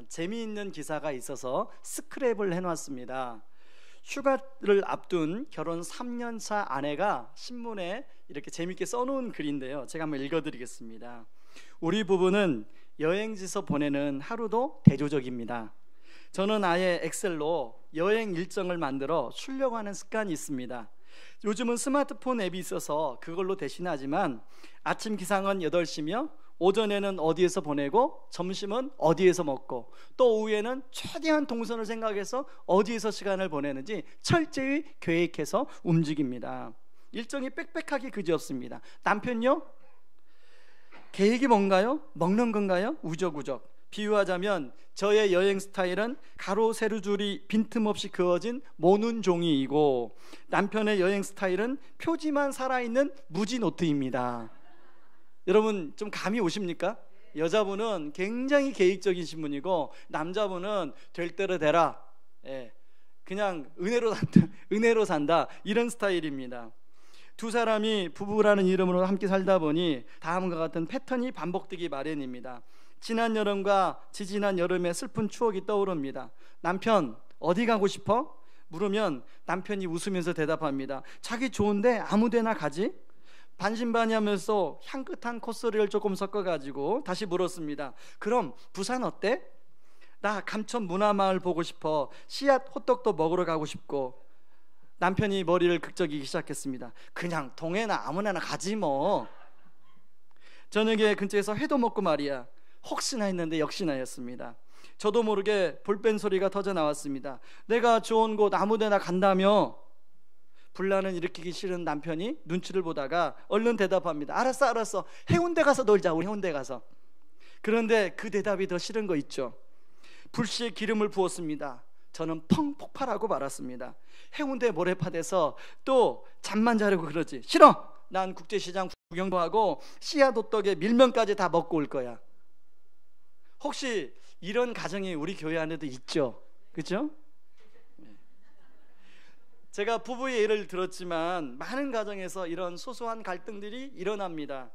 재미있는 기사가 있어서 스크랩을 해놨습니다. 휴가를 앞둔 결혼 3년차 아내가 신문에 이렇게 재밌게 써놓은 글인데요, 제가 한번 읽어드리겠습니다. 우리 부부는 여행지에서 보내는 하루도 대조적입니다. 저는 아예 엑셀로 여행 일정을 만들어 출력하는 습관이 있습니다. 요즘은 스마트폰 앱이 있어서 그걸로 대신하지만 아침 기상은 8시며 오전에는 어디에서 보내고 점심은 어디에서 먹고 또 오후에는 최대한 동선을 생각해서 어디에서 시간을 보내는지 철저히 계획해서 움직입니다. 일정이 빽빽하기 그지없습니다. 남편요? 계획이 뭔가요? 먹는 건가요? 우적우적. 비유하자면 저의 여행 스타일은 가로 세로 줄이 빈틈없이 그어진 모눈 종이이고 남편의 여행 스타일은 표지만 살아있는 무지 노트입니다. 여러분 좀 감이 오십니까? 여자분은 굉장히 계획적이신 분이고 남자분은 될 대로 되라, 그냥 은혜로 산다 이런 스타일입니다. 두 사람이 부부라는 이름으로 함께 살다 보니 다음과 같은 패턴이 반복되기 마련입니다. 지난 여름과 지지난 여름의 슬픈 추억이 떠오릅니다. 남편 어디 가고 싶어? 물으면 남편이 웃으면서 대답합니다. 자기 좋은데 아무데나 가지? 반신반의하면서 향긋한 콧소리를 조금 섞어가지고 다시 물었습니다. 그럼 부산 어때? 나 감천 문화마을 보고 싶어. 씨앗 호떡도 먹으러 가고 싶고. 남편이 머리를 극적이기 시작했습니다. 그냥 동해나 아무나 가지 뭐. 저녁에 근처에서 회도 먹고 말이야. 혹시나 했는데 역시나였습니다. 저도 모르게 볼펜 소리가 터져 나왔습니다. 내가 좋은 곳 아무데나 간다며. 분란은 일으키기 싫은 남편이 눈치를 보다가 얼른 대답합니다. 알았어 해운대 가서 놀자. 우리 해운대 가서. 그런데 그 대답이 더 싫은 거 있죠. 불씨에 기름을 부었습니다. 저는 펑 폭발하고 말았습니다. 해운대 모래파대에서 또 잠만 자려고 그러지. 싫어. 난 국제시장 구경도 하고 씨앗 호떡에 밀면까지 다 먹고 올 거야. 혹시 이런 가정이 우리 교회 안에도 있죠? 그렇죠? 제가 부부의 예를 들었지만 많은 가정에서 이런 소소한 갈등들이 일어납니다.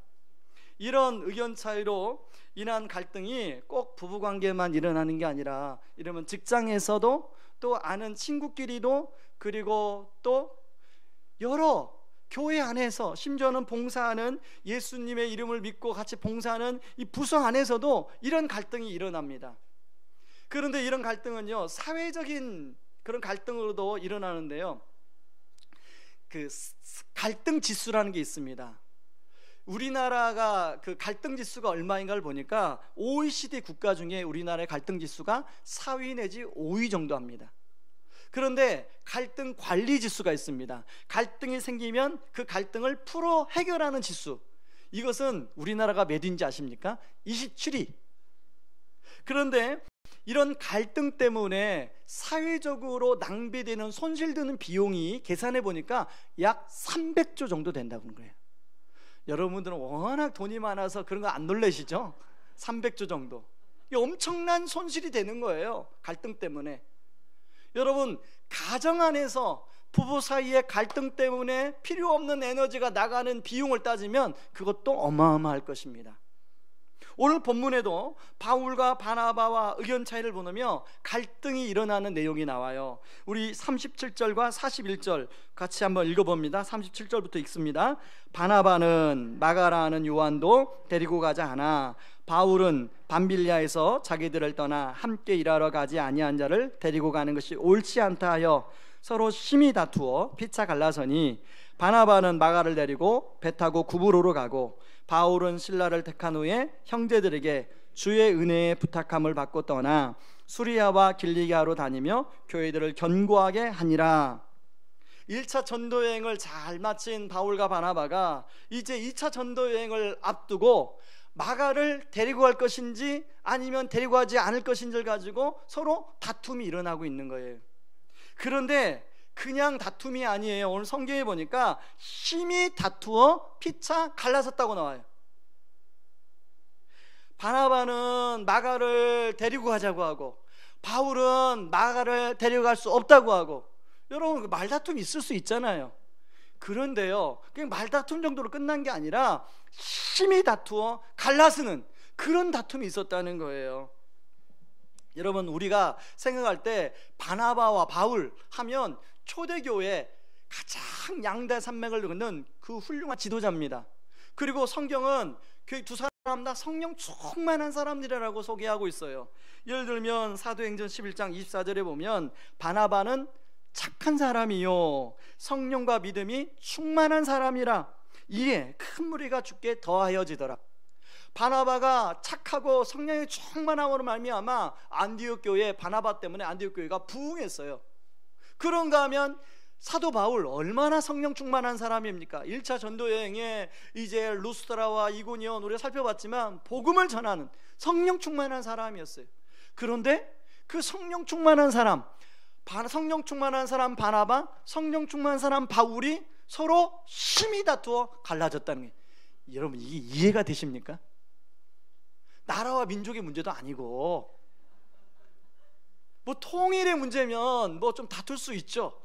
이런 의견 차이로 인한 갈등이 꼭 부부관계만 일어나는 게 아니라 이러면 직장에서도 또 아는 친구끼리도 그리고 또 여러 교회 안에서 심지어는 봉사하는 예수님의 이름을 믿고 같이 봉사하는 이 부서 안에서도 이런 갈등이 일어납니다. 그런데 이런 갈등은요 사회적인 그런 갈등으로도 일어나는데요, 그 갈등 지수라는 게 있습니다. 우리나라가 그 갈등 지수가 얼마인가를 보니까 OECD 국가 중에 우리나라의 갈등 지수가 4위 내지 5위 정도 합니다. 그런데 갈등 관리 지수가 있습니다. 갈등이 생기면 그 갈등을 풀어 해결하는 지수, 이것은 우리나라가 몇 위인지 아십니까? 27위. 그런데 이런 갈등 때문에 사회적으로 낭비되는 손실드는 비용이 계산해 보니까 약 300조 정도 된다고 하는 거예요. 여러분들은 워낙 돈이 많아서 그런 거 안 놀라시죠? 300조 정도. 이게 엄청난 손실이 되는 거예요, 갈등 때문에. 여러분, 가정 안에서 부부 사이의 갈등 때문에 필요 없는 에너지가 나가는 비용을 따지면 그것도 어마어마할 것입니다. 오늘 본문에도 바울과 바나바와 의견 차이를 보느며 갈등이 일어나는 내용이 나와요. 우리 37절과 41절 같이 한번 읽어봅니다. 37절부터 읽습니다. 바나바는 마가라는 요한도 데리고 가자 하나 바울은 밤빌리아에서 자기들을 떠나 함께 일하러 가지 아니한 자를 데리고 가는 것이 옳지 않다 하여 서로 심히 다투어 피차 갈라서니 바나바는 마가를 데리고 배 타고 구브로로 가고 바울은 실라를 택한 후에 형제들에게 주의 은혜에 부탁함을 받고 떠나 수리아와 길리기아로 다니며 교회들을 견고하게 하니라. 1차 전도여행을 잘 마친 바울과 바나바가 이제 2차 전도여행을 앞두고 마가를 데리고 갈 것인지 아니면 데리고 가지 않을 것인지를 가지고 서로 다툼이 일어나고 있는 거예요. 그런데 그냥 다툼이 아니에요. 오늘 성경에 보니까 심히 다투어 피차 갈라섰다고 나와요. 바나바는 마가를 데리고 가자고 하고 바울은 마가를 데리고 갈 수 없다고 하고. 여러분, 말다툼이 있을 수 있잖아요. 그런데요, 그냥 말다툼 정도로 끝난 게 아니라 심히 다투어 갈라서는 그런 다툼이 있었다는 거예요. 여러분, 우리가 생각할 때 바나바와 바울 하면 초대교회 가장 양대 산맥을 걷는 그 훌륭한 지도자입니다. 그리고 성경은 그 두 사람 다 성령 충만한 사람들이라고 소개하고 있어요. 예를 들면 사도행전 11장 24절에 보면 바나바는 착한 사람이요 성령과 믿음이 충만한 사람이라 이에 큰 무리가 주께 더하여지더라. 바나바가 착하고 성령의 충만함으로 말미암아 안디옥 교회, 바나바 때문에 안디옥 교회가 부흥했어요. 그런가 하면 사도 바울 얼마나 성령 충만한 사람입니까? 1차 전도 여행에 이제 루스드라와 이고니온 우리가 살펴봤지만 복음을 전하는 성령 충만한 사람이었어요. 그런데 그 성령 충만한 사람, 성령 충만한 사람 바나바, 성령 충만한 사람 바울이 서로 심히 다투어 갈라졌다는 게, 여러분 이게 이해가 되십니까? 나라와 민족의 문제도 아니고 뭐 통일의 문제면 뭐 좀 다툴 수 있죠.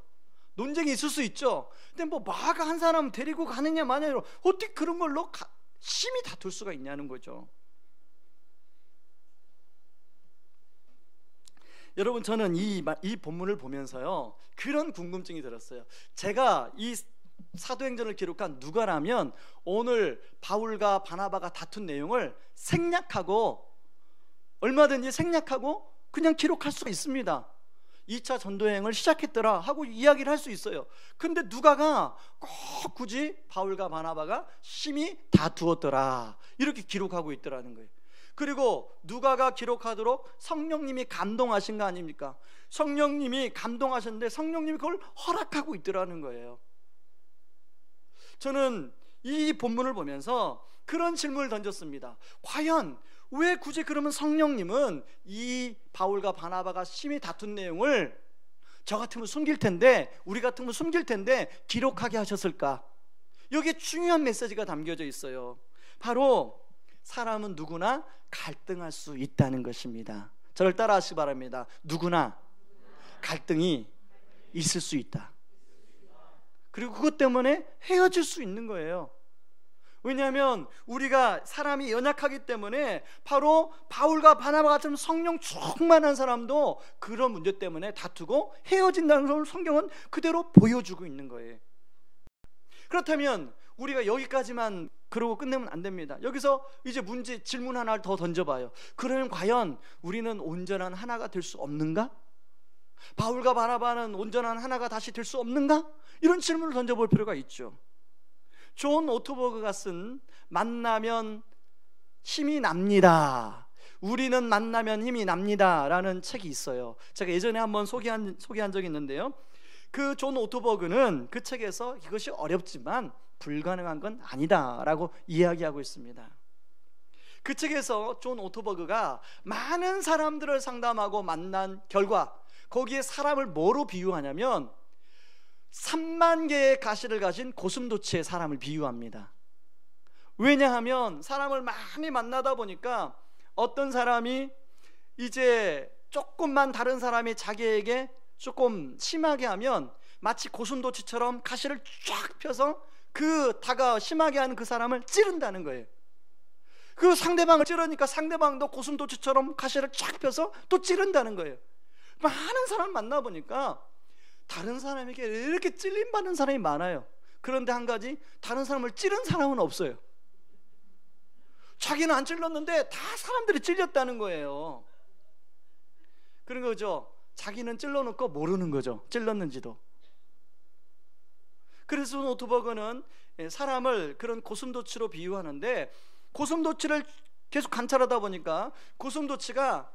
논쟁이 있을 수 있죠. 근데 뭐 마가 한 사람 데리고 가느냐 마냐로 어떻게 그런 걸로 심히 다툴 수가 있냐는 거죠. 여러분, 저는 이 본문을 보면서요 그런 궁금증이 들었어요. 제가 이 사도행전을 기록한 누가라면 오늘 바울과 바나바가 다툰 내용을 생략하고, 얼마든지 생략하고 그냥 기록할 수가 있습니다. 2차 전도여행을 시작했더라 하고 이야기를 할 수 있어요. 근데 누가가 꼭 굳이 바울과 바나바가 심히 다투었더라 이렇게 기록하고 있더라는 거예요. 그리고 누가가 기록하도록 성령님이 감동하신 거 아닙니까? 성령님이 감동하셨는데 성령님이 그걸 허락하고 있더라는 거예요. 저는 이 본문을 보면서 그런 질문을 던졌습니다. 과연 왜 굳이 그러면 성령님은 이 바울과 바나바가 심히 다툰 내용을 저 같으면 숨길 텐데, 우리 같으면 숨길 텐데 기록하게 하셨을까? 여기에 중요한 메시지가 담겨져 있어요. 바로 사람은 누구나 갈등할 수 있다는 것입니다. 저를 따라 하시기 바랍니다. 누구나 갈등이 있을 수 있다. 그리고 그것 때문에 헤어질 수 있는 거예요. 왜냐하면 우리가 사람이 연약하기 때문에 바로 바울과 바나바 같은 성령 충만한 사람도 그런 문제 때문에 다투고 헤어진다는 걸 성경은 그대로 보여주고 있는 거예요. 그렇다면 우리가 여기까지만 그러고 끝내면 안 됩니다. 여기서 이제 질문 하나를 더 던져봐요. 그러면 과연 우리는 온전한 하나가 될 수 없는가? 바울과 바나바는 온전한 하나가 다시 될 수 없는가? 이런 질문을 던져볼 필요가 있죠. 존 오토버그가 쓴 만나면 힘이 납니다, 우리는 만나면 힘이 납니다 라는 책이 있어요. 제가 예전에 한번 소개한 적이 있는데요, 그 존 오토버그는 그 책에서 이것이 어렵지만 불가능한 건 아니다 라고 이야기하고 있습니다. 그 책에서 존 오토버그가 많은 사람들을 상담하고 만난 결과 거기에 사람을 뭐로 비유하냐면 3만 개의 가시를 가진 고슴도치의 사람을 비유합니다. 왜냐하면 사람을 많이 만나다 보니까 어떤 사람이 이제 조금만 다른 사람이 자기에게 조금 심하게 하면 마치 고슴도치처럼 가시를 쫙 펴서 심하게 하는 그 사람을 찌른다는 거예요. 그 상대방을 찌르니까 상대방도 고슴도치처럼 가시를 쫙 펴서 또 찌른다는 거예요. 많은 사람을 만나보니까 다른 사람에게 이렇게 찔림받는 사람이 많아요. 그런데 한 가지, 다른 사람을 찌른 사람은 없어요. 자기는 안 찔렀는데 다 사람들이 찔렸다는 거예요. 그런 거죠. 자기는 찔러놓고 모르는 거죠, 찔렀는지도. 그래서 오토버그는 사람을 그런 고슴도치로 비유하는데, 고슴도치를 계속 관찰하다 보니까 고슴도치가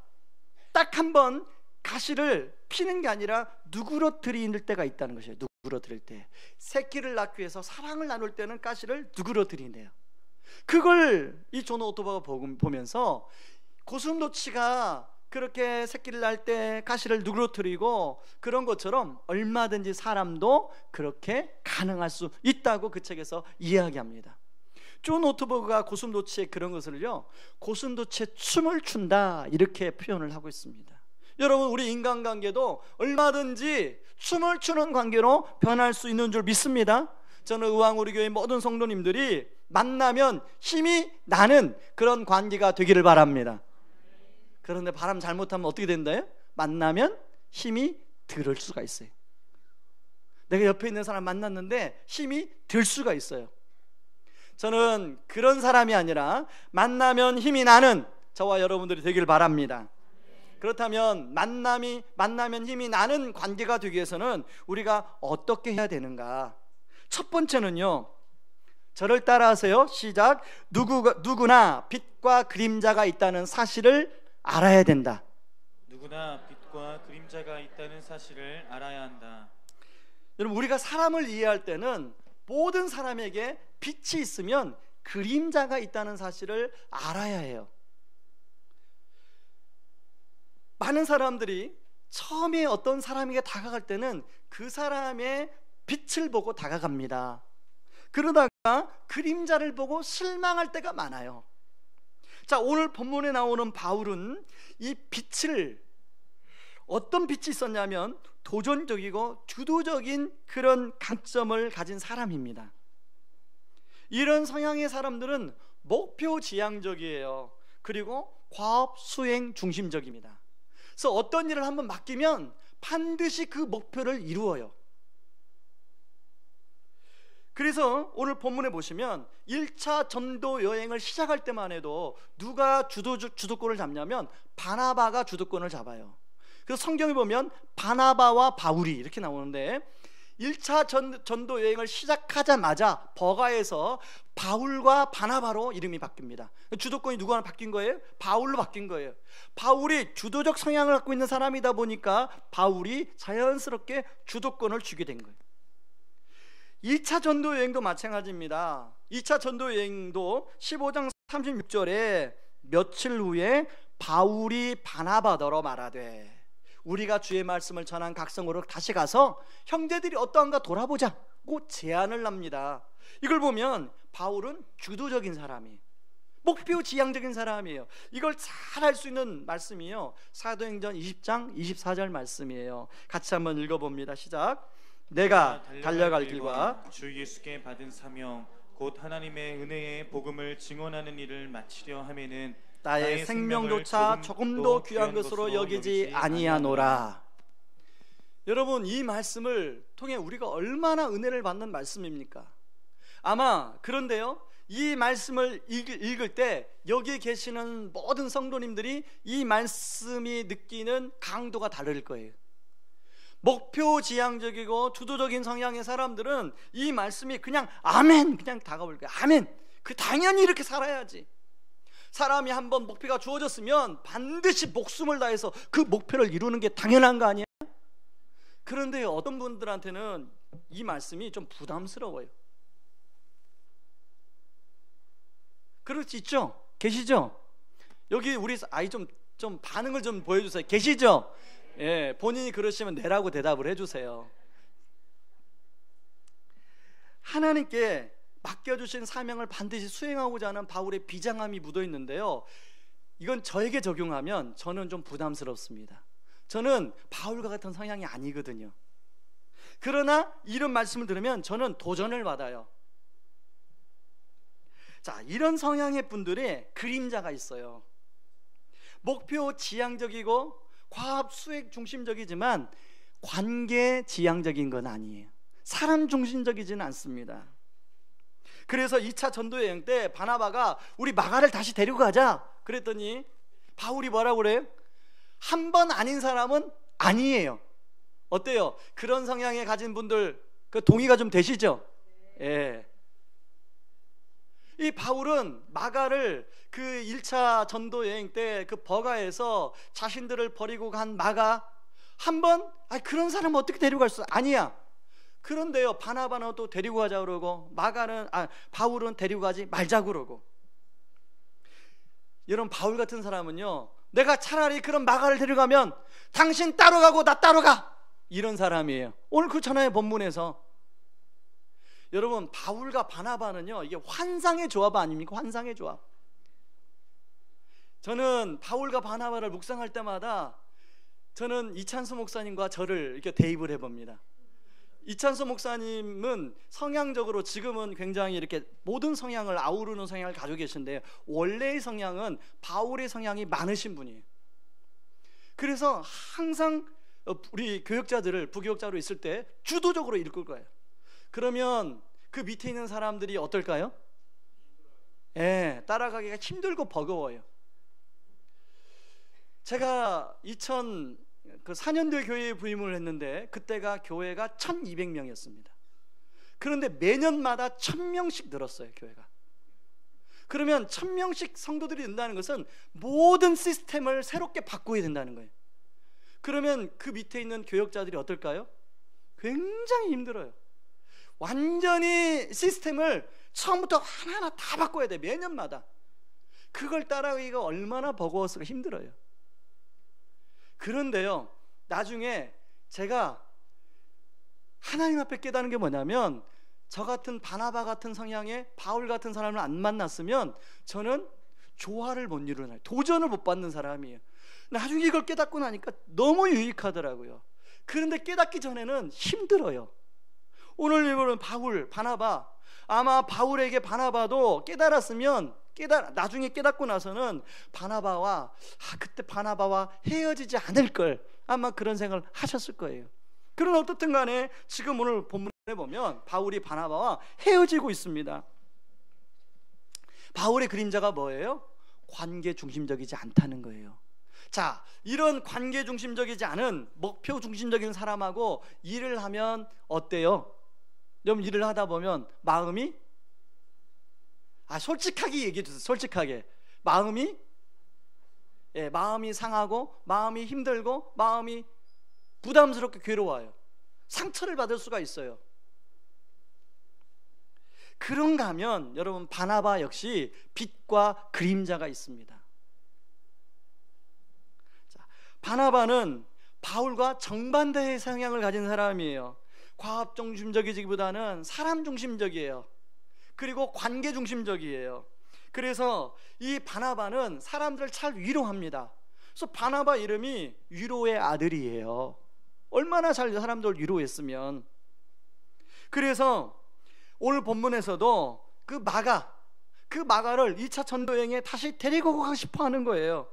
딱 한 번 가시를 피는 게 아니라 누그러뜨릴 때가 있다는 것이에요. 누그러뜨릴 때, 새끼를 낳기 위해서 사랑을 나눌 때는 가시를 누그러뜨린대요. 그걸 이 존 오토버가 보면서 고슴도치가 그렇게 새끼를 낳을 때 가시를 누그러뜨리고 그런 것처럼 얼마든지 사람도 그렇게 가능할 수 있다고 그 책에서 이야기합니다. 존 오토버가 고슴도치의 그런 것을요, 고슴도치의 춤을 춘다 이렇게 표현을 하고 있습니다. 여러분, 우리 인간관계도 얼마든지 춤을 추는 관계로 변할 수 있는 줄 믿습니다. 저는 의왕우리교회 모든 성도님들이 만나면 힘이 나는 그런 관계가 되기를 바랍니다. 그런데 바람 잘못하면 어떻게 된다요? 만나면 힘이 들을 수가 있어요. 내가 옆에 있는 사람 만났는데 힘이 들 수가 있어요. 저는 그런 사람이 아니라 만나면 힘이 나는 저와 여러분들이 되길 바랍니다. 그렇다면 만나면 힘이 나는 관계가 되기 위해서는 우리가 어떻게 해야 되는가? 첫 번째는요, 저를 따라하세요. 시작. 누구나 빛과 그림자가 있다는 사실을 알아야 된다. 누구나 빛과 그림자가 있다는 사실을 알아야 한다. 여러분, 우리가 사람을 이해할 때는 모든 사람에게 빛이 있으면 그림자가 있다는 사실을 알아야 해요. 많은 사람들이 처음에 어떤 사람에게 다가갈 때는 그 사람의 빛을 보고 다가갑니다. 그러다가 그림자를 보고 실망할 때가 많아요. 자, 오늘 본문에 나오는 바울은 이 빛을, 어떤 빛이 있었냐면 도전적이고 주도적인 그런 강점을 가진 사람입니다. 이런 성향의 사람들은 목표 지향적이에요. 그리고 과업 수행 중심적입니다. 그래서 어떤 일을 한번 맡기면 반드시 그 목표를 이루어요. 그래서 오늘 본문에 보시면 1차 전도 여행을 시작할 때만 해도 누가 주도권을 잡냐면 바나바가 주도권을 잡아요. 그래서 성경에 보면 바나바와 바울이 이렇게 나오는데 1차 전도 여행을 시작하자마자 버가에서 바울과 바나바로 이름이 바뀝니다. 주도권이 누구 하나 바뀐 거예요? 바울로 바뀐 거예요. 바울이 주도적 성향을 갖고 있는 사람이다 보니까 바울이 자연스럽게 주도권을 주게 된 거예요. 2차 전도 여행도 마찬가지입니다. 2차 전도 여행도 15장 36절에 며칠 후에 바울이 바나바더러 말하되 우리가 주의 말씀을 전한 각성으로 다시 가서 형제들이 어떠한가 돌아보자고 제안을 합니다. 이걸 보면 바울은 주도적인 사람이에요. 목표 지향적인 사람이에요. 이걸 잘 알 수 있는 말씀이요, 사도행전 20장 24절 말씀이에요. 같이 한번 읽어봅니다. 시작. 내가 달려갈 길과 주 예수께 받은 사명 곧 하나님의 은혜의 복음을 증언하는 일을 마치려 하면은 나의 생명조차 조금도 귀한 것으로 여기지 아니하노라. 여러분, 이 말씀을 통해 우리가 얼마나 은혜를 받는 말씀입니까? 아마 그런데요, 이 말씀을 읽을 때 여기 계시는 모든 성도님들이 이 말씀이 느끼는 강도가 다를 거예요. 목표 지향적이고 주도적인 성향의 사람들은 이 말씀이 그냥 아멘, 그냥 다가올 거예요. 아멘, 당연히 이렇게 살아야지. 사람이 한번 목표가 주어졌으면 반드시 목숨을 다해서 그 목표를 이루는 게 당연한 거 아니에요? 그런데 어떤 분들한테는 이 말씀이 좀 부담스러워요. 그럴 수 있죠? 계시죠? 여기 우리 아이 좀 반응을 좀 보여주세요. 계시죠? 예, 본인이 그러시면 네라고 대답을 해주세요. 하나님께 맡겨주신 사명을 반드시 수행하고자 하는 바울의 비장함이 묻어 있는데요, 이건 저에게 적용하면 저는 좀 부담스럽습니다. 저는 바울과 같은 성향이 아니거든요. 그러나 이런 말씀을 들으면 저는 도전을 받아요. 자, 이런 성향의 분들의 그림자가 있어요. 목표 지향적이고 과업 수액 중심적이지만 관계 지향적인 건 아니에요. 사람 중심적이지는 않습니다. 그래서 2차 전도 여행 때 바나바가 우리 마가를 다시 데리고 가자 그랬더니 바울이 뭐라고 그래요? 한 번 아닌 사람은 아니에요. 어때요? 그런 성향에 가진 분들 그 동의가 좀 되시죠? 예. 이 바울은 마가를 그 1차 전도 여행 때 그 버가에서 자신들을 버리고 간 마가 한번 그런 사람 어떻게 데리고 갈 수? 아니야. 그런데요, 바나바는 또 데리고 가자 그러고 바울은 데리고 가지 말자 그러고. 여러분, 바울 같은 사람은요, 내가 차라리 그런 마가를 데려가면 당신 따로 가고 나 따로 가, 이런 사람이에요. 오늘 그렇잖아요, 본문에서. 여러분, 바울과 바나바는요, 이게 환상의 조합 아닙니까? 환상의 조합. 저는 바울과 바나바를 묵상할 때마다 저는 이찬수 목사님과 저를 이렇게 대입을 해봅니다. 이찬수 목사님은 성향적으로 지금은 굉장히 이렇게 모든 성향을 아우르는 성향을 가지고 계신데 원래의 성향은 바울의 성향이 많으신 분이에요. 그래서 항상 우리 교역자들을 부교역자로 있을 때 주도적으로 이끌 거예요. 그러면 그 밑에 있는 사람들이 어떨까요? 따라가기가 힘들고 버거워요. 제가 2004년도에 교회에 부임을 했는데 그때가 교회가 1200명이었습니다. 그런데 매년마다 1000명씩 늘었어요, 교회가. 그러면 1000명씩 성도들이 된다는 것은 모든 시스템을 새롭게 바꿔야 된다는 거예요. 그러면 그 밑에 있는 교역자들이 어떨까요? 굉장히 힘들어요. 완전히 시스템을 처음부터 하나하나 다 바꿔야 돼, 매년마다. 그걸 따라가기가 얼마나 버거웠을까, 힘들어요. 그런데요, 나중에 제가 하나님 앞에 깨달은 게 뭐냐면, 저 같은 바나바 같은 성향의 바울 같은 사람을 안 만났으면 저는 조화를 못 이루는, 도전을 못 받는 사람이에요. 나중에 이걸 깨닫고 나니까 너무 유익하더라고요. 그런데 깨닫기 전에는 힘들어요. 오늘 읽은 바울, 바나바, 아마 바울에게 바나바도 깨달았으면 나중에 깨닫고 나서는 그때 바나바와 헤어지지 않을 걸, 아마 그런 생각을 하셨을 거예요. 그러나 어떻든 간에 지금 오늘 본문에 보면 바울이 바나바와 헤어지고 있습니다. 바울의 그림자가 뭐예요? 관계 중심적이지 않다는 거예요. 자, 이런 관계 중심적이지 않은 목표 중심적인 사람하고 일을 하면 어때요? 여러분, 일을 하다 보면 마음이 솔직하게 얘기해 주세요. 솔직하게 마음이 상하고 마음이 힘들고 마음이 부담스럽게 괴로워요. 상처를 받을 수가 있어요. 그런가 하면 여러분, 바나바 역시 빛과 그림자가 있습니다. 자, 바나바는 바울과 정반대의 성향을 가진 사람이에요. 과업 중심적이기보다는 사람 중심적이에요. 그리고 관계 중심적이에요. 그래서 이 바나바는 사람들을 잘 위로합니다. 그래서 바나바 이름이 위로의 아들이에요. 얼마나 잘 사람들을 위로했으면. 그래서 오늘 본문에서도 그 마가를 2차 전도여행에 다시 데리고 가고 싶어 하는 거예요.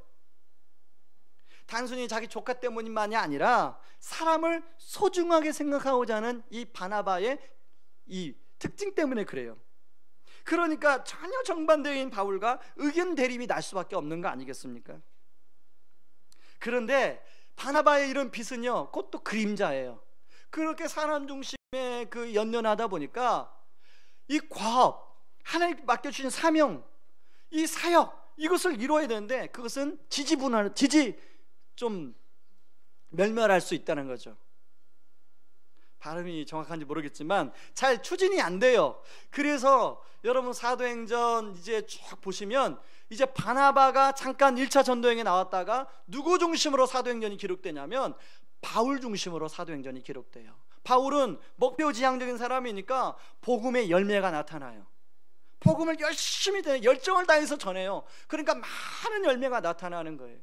단순히 자기 조카 때문만이 아니라 사람을 소중하게 생각하고자 하는 이 바나바의 이 특징 때문에 그래요. 그러니까 전혀 정반대인 바울과 의견 대립이 날 수밖에 없는 거 아니겠습니까? 그런데 바나바의 이런 빛은요, 그것도 그림자예요. 그렇게 사람 중심에 연연하다 보니까 이 과업, 하나님 맡겨주신 사명, 이 사역, 이것을 이루어야 되는데 그것은 좀 멸멸할 수 있다는 거죠. 발음이 정확한지 모르겠지만 잘 추진이 안 돼요. 그래서 여러분, 사도행전 이제 쭉 보시면 이제 바나바가 잠깐 1차 전도행에 나왔다가 누구 중심으로 사도행전이 기록되냐면 바울 중심으로 사도행전이 기록돼요. 바울은 목표 지향적인 사람이니까 복음의 열매가 나타나요. 복음을 열심히 열정을 다해서 전해요. 그러니까 많은 열매가 나타나는 거예요.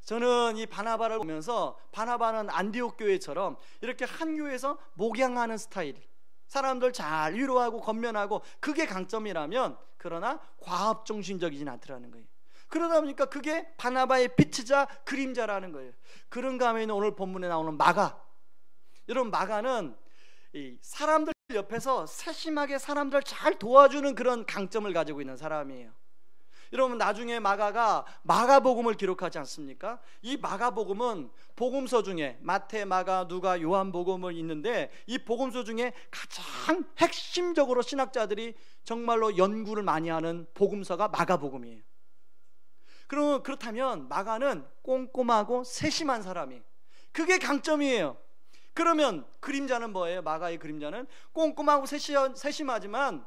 저는 이 바나바를 보면서, 바나바는 안디옥 교회처럼 이렇게 한 교회에서 목양하는 스타일, 사람들 잘 위로하고 건면하고, 그게 강점이라면 그러나 과업 중심적이진 않더라는 거예요. 그러다 보니까 그게 바나바의 빛이자 그림자라는 거예요. 그런가 하면 오늘 본문에 나오는 마가, 여러분, 마가는 이 사람들 옆에서 세심하게 사람들 잘 도와주는 그런 강점을 가지고 있는 사람이에요. 여러분, 나중에 마가가 마가복음을 기록하지 않습니까? 이 마가복음은 복음서 중에 마태, 마가, 누가, 요한복음을 있는데 이 복음서 중에 가장 핵심적으로 신학자들이 정말로 연구를 많이 하는 복음서가 마가복음이에요. 그렇다면 마가는 꼼꼼하고 세심한 사람이, 그게 강점이에요. 그러면 그림자는 뭐예요? 마가의 그림자는 꼼꼼하고 세심하지만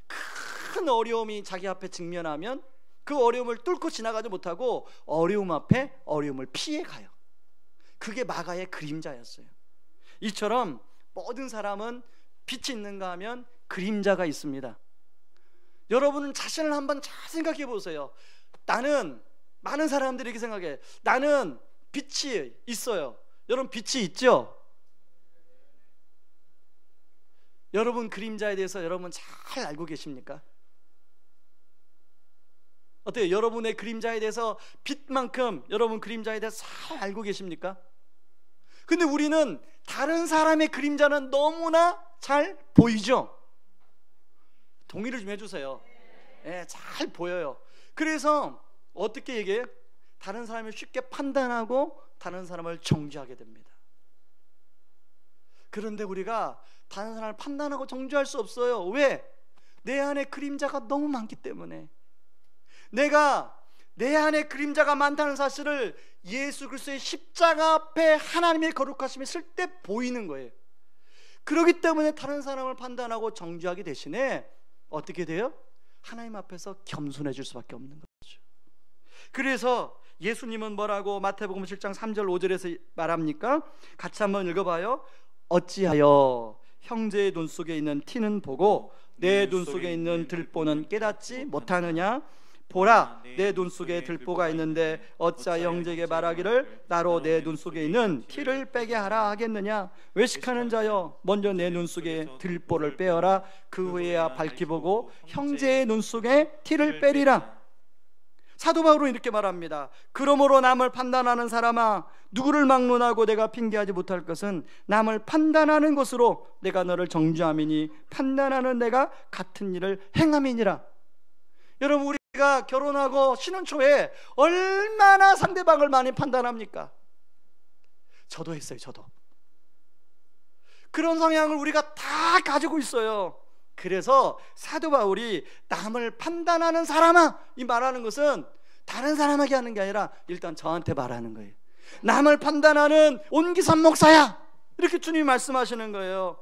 큰 어려움이 자기 앞에 직면하면 그 어려움을 뚫고 지나가지 못하고 어려움 앞에 어려움을 피해 가요. 그게 마가의 그림자였어요. 이처럼 모든 사람은 빛이 있는가 하면 그림자가 있습니다. 여러분은 자신을 한번 잘 생각해 보세요. 많은 사람들이 이렇게 생각해. 나는 빛이 있어요. 여러분, 빛이 있죠? 여러분 그림자에 대해서 여러분 잘 알고 계십니까? 어때요? 여러분의 그림자에 대해서 빛만큼 여러분 그림자에 대해서 잘 알고 계십니까? 근데 우리는 다른 사람의 그림자는 너무나 잘 보이죠? 동의를 좀 해주세요. 네, 잘 보여요. 그래서 어떻게 얘기해요? 다른 사람을 쉽게 판단하고 다른 사람을 정죄하게 됩니다. 그런데 우리가 다른 사람을 판단하고 정죄할 수 없어요. 왜? 내 안에 그림자가 너무 많기 때문에. 내가 내 안에 그림자가 많다는 사실을 예수 그리스도의 십자가 앞에 하나님의 거룩하심이 있을 때 보이는 거예요. 그렇기 때문에 다른 사람을 판단하고 정죄하기 대신에 어떻게 돼요? 하나님 앞에서 겸손해질 수밖에 없는 거죠. 그래서 예수님은 뭐라고 마태복음 7장 3절 5절에서 말합니까? 같이 한번 읽어봐요. 어찌하여 형제의 눈 속에 있는 티는 보고 내 눈 속에 있는 들보는 깨닫지 못하느냐? 보라, 내 눈 속에 들보가 있는데 어찌하여 형제에게 말하기를 나로 내 눈 속에 있는 티를 빼게 하라 하겠느냐? 외식하는 자여, 먼저 내 눈 속에 들보를 빼어라. 그 후에야 밝히 보고 형제의 눈 속에 티를 빼리라. 사도 바울은 이렇게 말합니다. 그러므로 남을 판단하는 사람아, 누구를 막론하고 내가 핑계하지 못할 것은 남을 판단하는 것으로 내가 너를 정죄함이니 판단하는 내가 같은 일을 행함이니라. 여러분, 우리가 결혼하고 신혼 초에 얼마나 상대방을 많이 판단합니까? 저도 했어요. 저도 그런 성향을 우리가 다 가지고 있어요. 그래서 사도 바울이 남을 판단하는 사람아, 이 말하는 것은 다른 사람에게 하는 게 아니라 일단 저한테 말하는 거예요. 남을 판단하는 온기산 목사야, 이렇게 주님이 말씀하시는 거예요.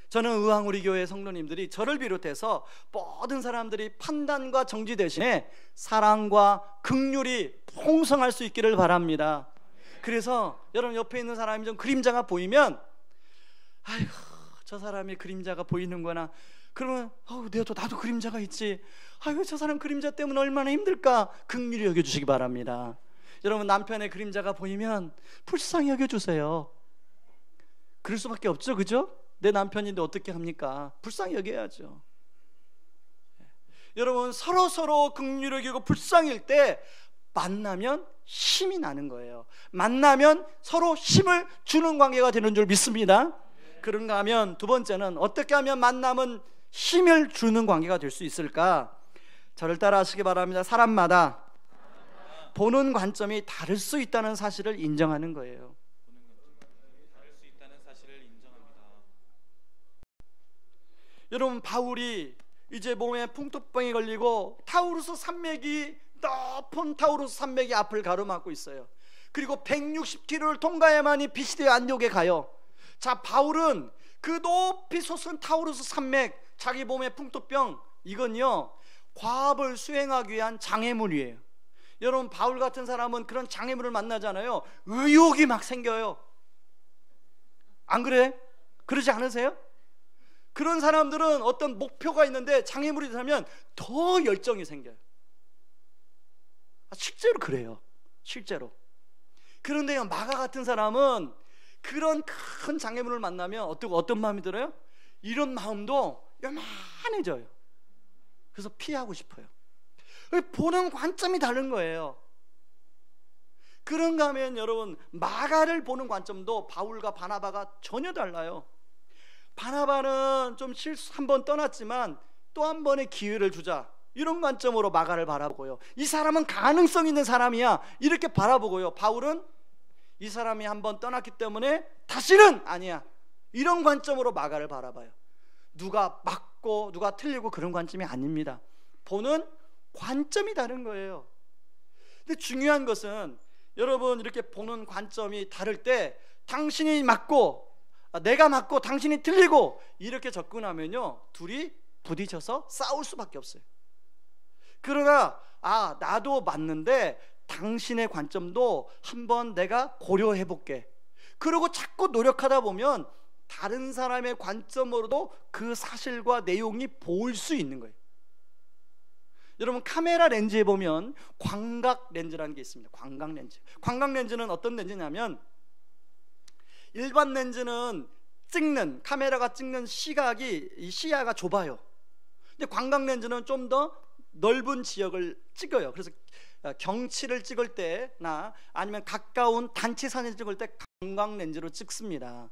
저는 의왕우리 교회 성도님들이 저를 비롯해서 모든 사람들이 판단과 정죄 대신에 사랑과 긍휼이 풍성할 수 있기를 바랍니다. 그래서 여러분 옆에 있는 사람이 좀 그림자가 보이면 아이고 저 사람의 그림자가 보이는구나. 그러면 나도 그림자가 있지. 아이고 저 사람 그림자 때문에 얼마나 힘들까. 긍휼히 여겨주시기 바랍니다. 여러분 남편의 그림자가 보이면 불쌍히 여겨주세요. 그럴 수밖에 없죠, 그죠? 내 남편인데 어떻게 합니까? 불쌍히 여겨야죠. 여러분 서로 긍휼히 여기고 불쌍일 때 만나면 힘이 나는 거예요. 만나면 서로 힘을 주는 관계가 되는 줄 믿습니다. 그런가 하면 두 번째는 어떻게 하면 만남은 힘을 주는 관계가 될 수 있을까? 저를 따라 하시기 바랍니다. 사람마다 보는 관점이 다를 수 있다는 사실을 인정하는 거예요. 여러분 바울이 이제 몸에 풍토병이 걸리고 타우루스 산맥이 높은 타우루스 산맥이 앞을 가로막고 있어요. 그리고 160km를 통과해야만이 비시디아 안디옥에 가요. 자, 바울은 그 높이 솟은 타우루스 산맥, 자기 몸의 풍토병, 이건요 과업을 수행하기 위한 장애물이에요. 여러분 바울 같은 사람은 그런 장애물을 만나잖아요. 의욕이 막 생겨요. 안 그래? 그러지 않으세요? 그런 사람들은 어떤 목표가 있는데 장애물이 되면 더 열정이 생겨요. 실제로 그래요. 실제로. 그런데 마가 같은 사람은 그런 큰 장애물을 만나면 어떤 마음이 들어요? 이런 마음도 요만해져요. 그래서 피하고 싶어요. 보는 관점이 다른 거예요. 그런가 하면 여러분 마가를 보는 관점도 바울과 바나바가 전혀 달라요. 바나바는 좀 한번 떠났지만 또 한 번의 기회를 주자, 이런 관점으로 마가를 바라보고요. 이 사람은 가능성 있는 사람이야, 이렇게 바라보고요. 바울은 이 사람이 한번 떠났기 때문에 다시는 아니야, 이런 관점으로 마가를 바라봐요. 누가 맞고 누가 틀리고 그런 관점이 아닙니다. 보는 관점이 다른 거예요. 근데 중요한 것은 여러분 이렇게 보는 관점이 다를 때 당신이 맞고 내가 맞고 당신이 틀리고 이렇게 접근하면요 둘이 부딪혀서 싸울 수밖에 없어요. 그러나 나도 맞는데 당신의 관점도 한번 내가 고려해 볼게, 그리고 자꾸 노력하다 보면 다른 사람의 관점으로도 그 사실과 내용이 보일 수 있는 거예요. 여러분 카메라 렌즈에 보면 광각 렌즈라는 게 있습니다. 광각 렌즈. 광각 렌즈는 어떤 렌즈냐면 일반 렌즈는 카메라가 찍는 시야가 좁아요. 근데 광각 렌즈는 좀 더 넓은 지역을 찍어요. 그래서 경치를 찍을 때나 아니면 가까운 단체 사진을 찍을 때 관광 렌즈로 찍습니다.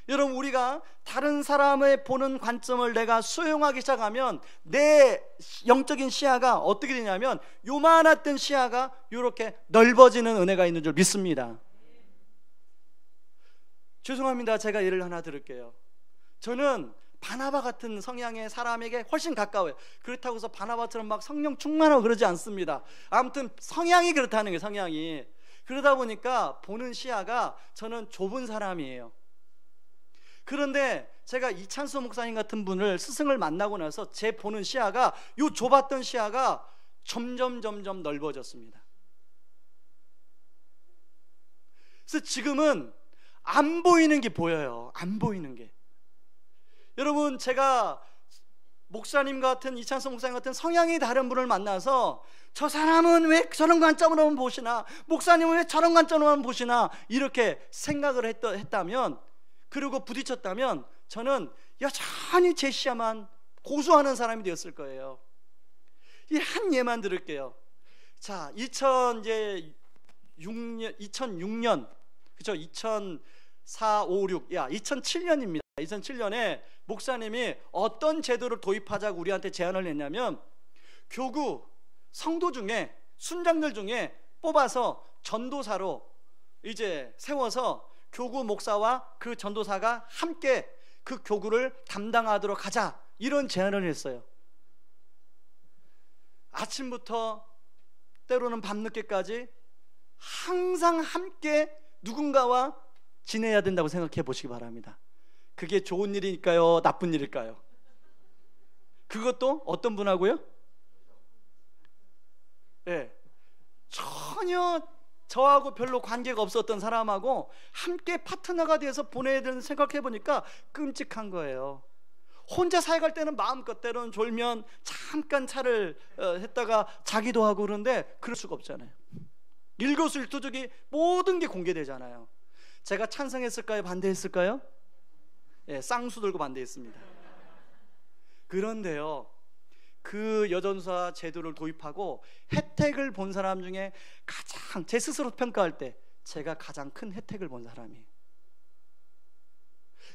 여러분, 우리가 다른 사람의 보는 관점을 내가 수용하기 시작하면 내 영적인 시야가 어떻게 되냐면 요만했던 시야가 이렇게 넓어지는 은혜가 있는 줄 믿습니다. 죄송합니다. 제가 예를 하나 들을게요. 저는 바나바 같은 성향의 사람에게 훨씬 가까워요. 그렇다고 해서 바나바처럼 막 성령 충만하고 그러지 않습니다. 아무튼 성향이 그렇다는 거예요. 성향이. 그러다 보니까 보는 시야가 저는 좁은 사람이에요. 그런데 제가 이찬수 목사님 같은 분을, 스승을 만나고 나서 제 보는 시야가, 요 좁았던 시야가 점점 넓어졌습니다. 그래서 지금은 안 보이는 게 보여요. 안 보이는 게. 여러분, 제가 목사님 같은, 이찬수 목사님 같은 성향이 다른 분을 만나서 저 사람은 왜 저런 관점으로만 보시나, 목사님은 왜 저런 관점으로만 보시나, 이렇게 생각을 했다면, 그리고 부딪혔다면 저는 여전히 제 시야만 고수하는 사람이 되었을 거예요. 이 한 예만 들을게요. 자, 2006년 그죠? 2004, 5, 6, 2007년입니다. 2007년에 목사님이 어떤 제도를 도입하자고 우리한테 제안을 했냐면, 교구 성도 중에, 순장들 중에 뽑아서 전도사로 이제 세워서 교구 목사와 그 전도사가 함께 그 교구를 담당하도록 하자, 이런 제안을 했어요. 아침부터 때로는 밤늦게까지 항상 함께 누군가와 지내야 된다고 생각해 보시기 바랍니다. 그게 좋은 일일까요? 나쁜 일일까요? 그것도 어떤 분하고요? 네, 전혀 저하고 별로 관계가 없었던 사람하고 함께 파트너가 돼서 보내야 되는, 생각해 보니까 끔찍한 거예요. 혼자 사역할 때는 마음껏, 때로는 졸면 잠깐 차를 했다가 자기도 하고 그러는데 그럴 수가 없잖아요. 일거수일투족이 모든 게 공개되잖아요. 제가 찬성했을까요? 반대했을까요? 예, 쌍수 들고 반대했습니다. 그런데요, 그 여전사 제도를 도입하고 혜택을 본 사람 중에 가장, 제 스스로 평가할 때 제가 가장 큰 혜택을 본 사람이에요.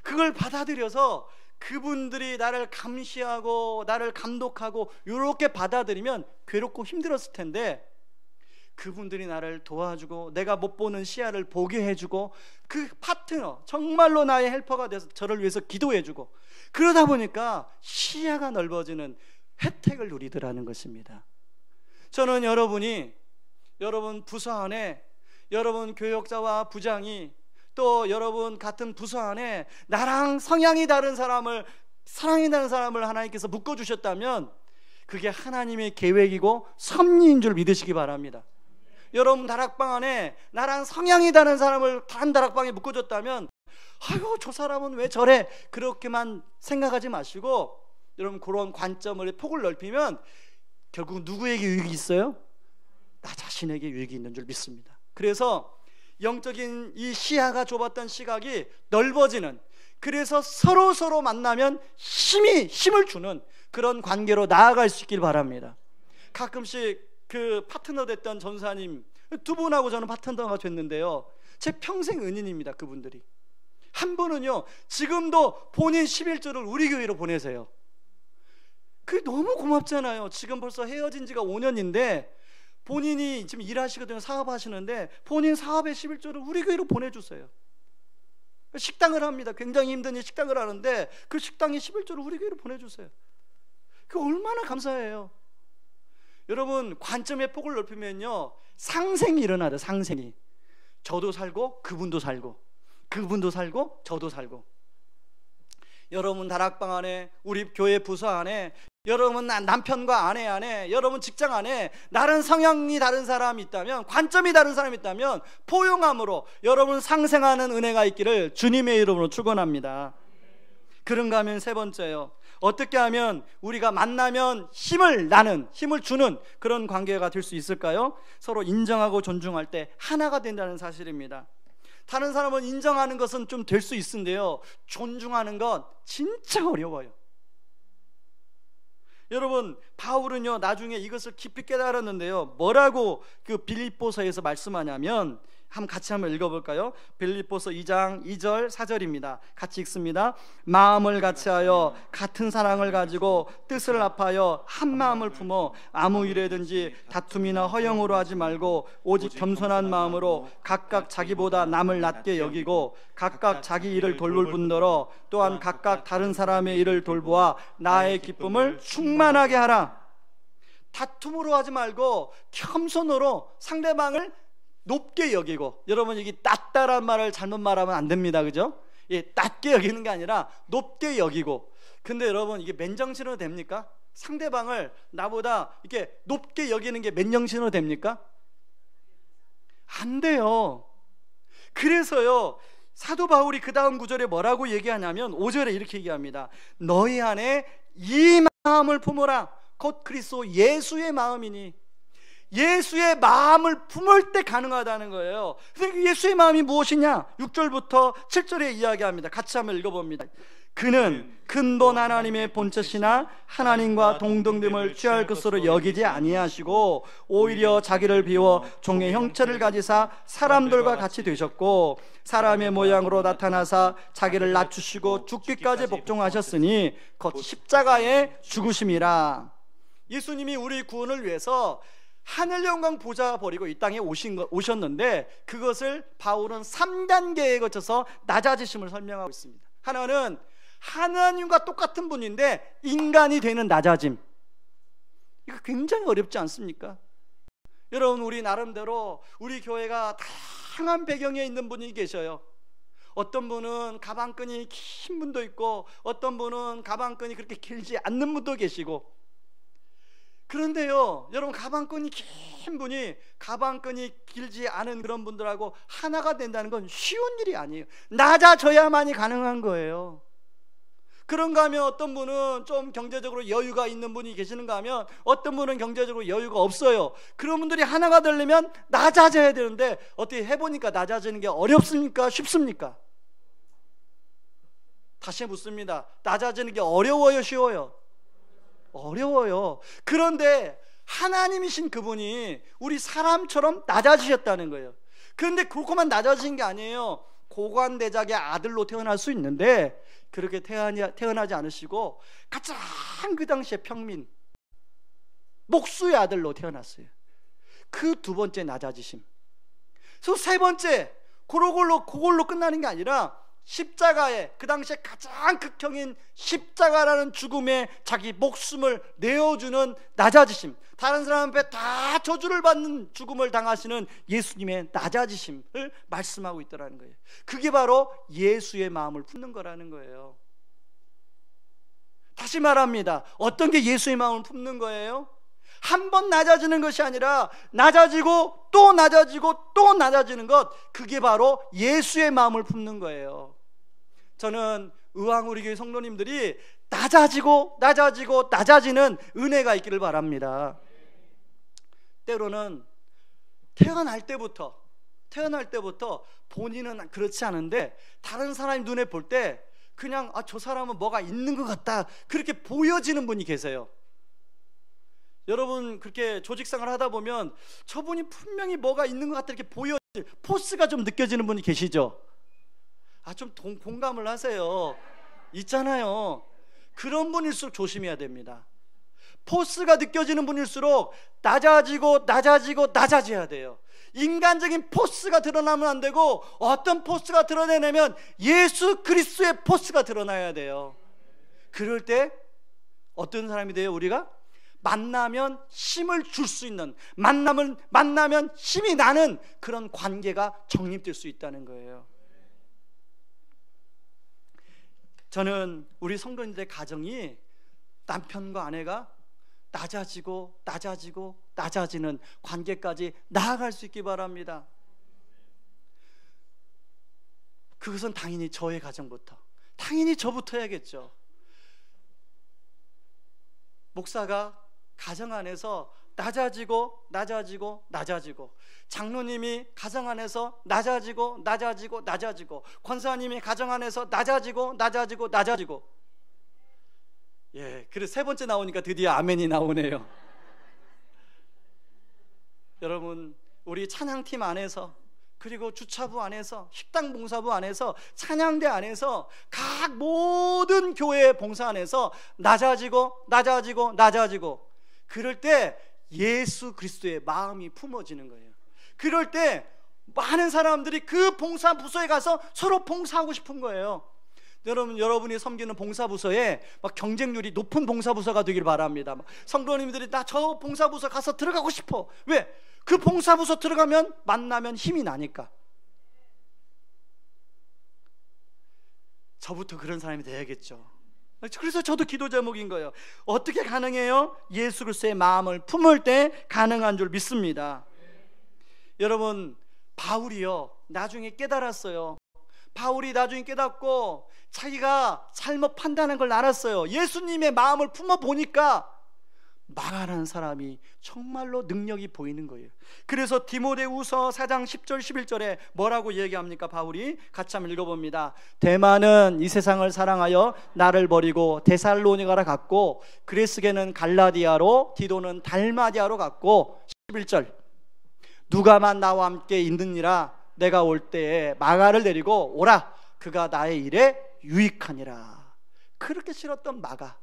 그걸 받아들여서 그분들이 나를 감시하고 나를 감독하고 이렇게 받아들이면 괴롭고 힘들었을 텐데, 그분들이 나를 도와주고 내가 못 보는 시야를 보게 해주고, 그 파트너, 정말로 나의 헬퍼가 돼서 저를 위해서 기도해주고, 그러다 보니까 시야가 넓어지는 혜택을 누리더라는 것입니다. 저는 여러분이, 여러분 부서 안에, 여러분 교역자와 부장이, 또 여러분 같은 부서 안에 나랑 성향이 다른 사람을, 사랑이 다른 사람을 하나님께서 묶어주셨다면 그게 하나님의 계획이고 섭리인 줄 믿으시기 바랍니다. 여러분 다락방 안에 나랑 성향이 다른 사람을 단 다락방에 묶어줬다면, 아유 저 사람은 왜 저래, 그렇게만 생각하지 마시고, 여러분 그런 관점을, 폭을 넓히면 결국 누구에게 유익이 있어요? 나 자신에게 유익이 있는 줄 믿습니다. 그래서 영적인 이 시야가 좁았던 시각이 넓어지는, 그래서 서로 만나면 힘을 주는 그런 관계로 나아갈 수 있길 바랍니다. 가끔씩 그 파트너 됐던 전사님 두 분하고 저는 파트너가 됐는데요, 제 평생 은인입니다. 그분들이. 한 분은요, 지금도 본인 11조를 우리 교회로 보내세요. 그게 너무 고맙잖아요. 지금 벌써 헤어진 지가 5년인데 본인이 지금 일하시거든요. 사업하시는데 본인 사업의 11조를 우리 교회로 보내주세요. 식당을 합니다. 굉장히 힘든 식당을 하는데 그 식당의 11조를 우리 교회로 보내주세요. 그게 얼마나 감사해요. 여러분 관점의 폭을 넓히면요, 상생이 일어나요. 상생이. 저도 살고 그분도 살고 그분도 살고 저도 살고. 여러분 다락방 안에, 우리 교회 부서 안에, 여러분 남편과 아내 안에, 여러분 직장 안에 다른 성향이 다른 사람이 있다면, 관점이 다른 사람이 있다면 포용함으로 여러분 상생하는 은혜가 있기를 주님의 이름으로 축원합니다. 그런가 하면 세 번째요, 어떻게 하면 우리가 만나면 힘을 나는, 힘을 주는 그런 관계가 될 수 있을까요? 서로 인정하고 존중할 때 하나가 된다는 사실입니다. 다른 사람을 인정하는 것은 좀 될 수 있는데요, 존중하는 건 진짜 어려워요. 여러분, 바울은요 나중에 이것을 깊이 깨달았는데요, 뭐라고 그 빌립보서에서 말씀하냐면, 같이 한번 읽어볼까요? 빌립보서 2장 2절 4절입니다. 같이 읽습니다. 마음을 같이하여 같은 사랑을 가지고 뜻을 합하여 한 마음을 품어 아무 일에든지 다툼이나 허영으로 하지 말고 오직 겸손한 마음으로 각각 자기보다 남을 낮게 여기고 각각 자기 일을 돌볼 뿐더러 또한 각각 다른 사람의 일을 돌보아 나의 기쁨을 충만하게 하라. 다툼으로 하지 말고 겸손으로 상대방을 높게 여기고, 여러분 여기 낮다란 말을 잘못 말하면 안 됩니다, 그죠? 예, 낮게 여기는 게 아니라 높게 여기고. 근데 여러분 이게 맨정신으로 됩니까? 상대방을 나보다 이렇게 높게 여기는 게 맨정신으로 됩니까? 안 돼요. 그래서요 사도 바울이 그 다음 구절에 뭐라고 얘기하냐면 5절에 이렇게 얘기합니다. 너희 안에 이 마음을 품어라. 곧 그리스도 예수의 마음이니. 예수의 마음을 품을 때 가능하다는 거예요. 그래서 예수의 마음이 무엇이냐? 6절부터 7절에 이야기합니다. 같이 한번 읽어봅니다. 그는 근본 하나님의 본체시나 하나님과 동등됨을 취할 것으로 여기지 아니하시고 오히려 자기를 비워 종의 형체를 가지사 사람들과 같이 되셨고 사람의 모양으로 나타나사 자기를 낮추시고 죽기까지 복종하셨으니 곧 십자가에 죽으심이라. 예수님이 우리 구원을 위해서 하늘 영광 보좌 버리고 이 땅에 오셨는데, 그것을 바울은 3단계에 거쳐서 낮아지심을 설명하고 있습니다. 하나는 하나님과 똑같은 분인데 인간이 되는 낮아짐. 이거 굉장히 어렵지 않습니까? 여러분, 우리 나름대로 우리 교회가 다양한 배경에 있는 분이 계셔요. 어떤 분은 가방끈이 긴 분도 있고 어떤 분은 가방끈이 그렇게 길지 않는 분도 계시고. 그런데요 여러분, 가방끈이 긴 분이 가방끈이 길지 않은 그런 분들하고 하나가 된다는 건 쉬운 일이 아니에요. 낮아져야만이 가능한 거예요. 그런가 하면 어떤 분은 좀 경제적으로 여유가 있는 분이 계시는가 하면 어떤 분은 경제적으로 여유가 없어요. 그런 분들이 하나가 되려면 낮아져야 되는데, 어떻게 해보니까 낮아지는 게 어렵습니까? 쉽습니까? 다시 묻습니다. 낮아지는 게 어려워요? 쉬워요? 어려워요. 그런데 하나님이신 그분이 우리 사람처럼 낮아지셨다는 거예요. 그런데 그렇게만 낮아진 게 아니에요. 고관대작의 아들로 태어날 수 있는데 그렇게 태어나지 않으시고 가장 그 당시에 평민 목수의 아들로 태어났어요. 그 두 번째 낮아지심. 그래서 세 번째 그걸로 끝나는 게 아니라 십자가에, 그 당시에 가장 극형인 십자가라는 죽음에 자기 목숨을 내어주는 낮아지심, 다른 사람 앞에 다 저주를 받는 죽음을 당하시는 예수님의 낮아지심을 말씀하고 있더라는 거예요. 그게 바로 예수의 마음을 품는 거라는 거예요. 다시 말합니다. 어떤 게 예수의 마음을 품는 거예요? 한 번 낮아지는 것이 아니라 낮아지고 또 낮아지고 또 낮아지는 것, 그게 바로 예수의 마음을 품는 거예요. 저는 의왕 우리 교회 성도님들이 낮아지고 낮아지는 은혜가 있기를 바랍니다. 때로는 태어날 때부터 본인은 그렇지 않은데 다른 사람이 눈에 볼 때 그냥 저 사람은 뭐가 있는 것 같다, 그렇게 보여지는 분이 계세요. 여러분, 그렇게 조직생활 하다 보면 저분이 분명히 뭐가 있는 것 같다 이렇게 포스가 좀 느껴지는 분이 계시죠? 좀 공감을 하세요. 있잖아요. 그런 분일수록 조심해야 됩니다. 포스가 느껴지는 분일수록 낮아져야 돼요. 인간적인 포스가 드러나면 안 되고, 어떤 포스가 드러내냐면 예수 그리스도의 포스가 드러나야 돼요. 그럴 때 어떤 사람이 돼요? 우리가 만나면 힘을 줄 수 있는, 만나면 힘이 나는 그런 관계가 정립될 수 있다는 거예요. 저는 우리 성도님들의 가정이 남편과 아내가 낮아지는 관계까지 나아갈 수 있기 바랍니다. 그것은 당연히 저의 가정부터, 당연히 저부터 해야겠죠. 목사가 가정 안에서 낮아지고 장로님이 가정 안에서 낮아지고 권사님이 가정 안에서 낮아지고 예, 그래서 세 번째 나오니까 드디어 아멘이 나오네요. 여러분, 우리 찬양팀 안에서, 그리고 주차부 안에서, 식당 봉사부 안에서, 찬양대 안에서, 각 모든 교회 봉사 안에서 낮아지고 그럴 때 예수 그리스도의 마음이 품어지는 거예요. 그럴 때 많은 사람들이 그 봉사 부서에 가서 서로 봉사하고 싶은 거예요. 여러분, 여러분이 섬기는 봉사부서에 막 경쟁률이 높은 봉사부서가 되길 바랍니다. 성도님들이 나 저 봉사부서 가서 들어가고 싶어. 왜? 그 봉사부서 들어가면 만나면 힘이 나니까. 저부터 그런 사람이 돼야겠죠. 그래서 저도 기도 제목인 거예요. 어떻게 가능해요? 예수 그리스도의 마음을 품을 때 가능한 줄 믿습니다. 여러분, 바울이요, 나중에 깨달았어요. 바울이 나중에 깨닫고 자기가 잘못 판단한 걸 알았어요. 예수님의 마음을 품어보니까 마가라는 사람이 정말로 능력이 보이는 거예요. 그래서 디모데후서 4장 10절 11절에 뭐라고 얘기합니까? 바울이 같이 한번 읽어봅니다. 데마는 이 세상을 사랑하여 나를 버리고 데살로니가로 갔고, 그레스게는 갈라디아로, 디도는 달마디아로 갔고, 11절 누가만 나와 함께 있느니라. 내가 올 때에 마가를 데리고 오라. 그가 나의 일에 유익하니라. 그렇게 싫었던 마가,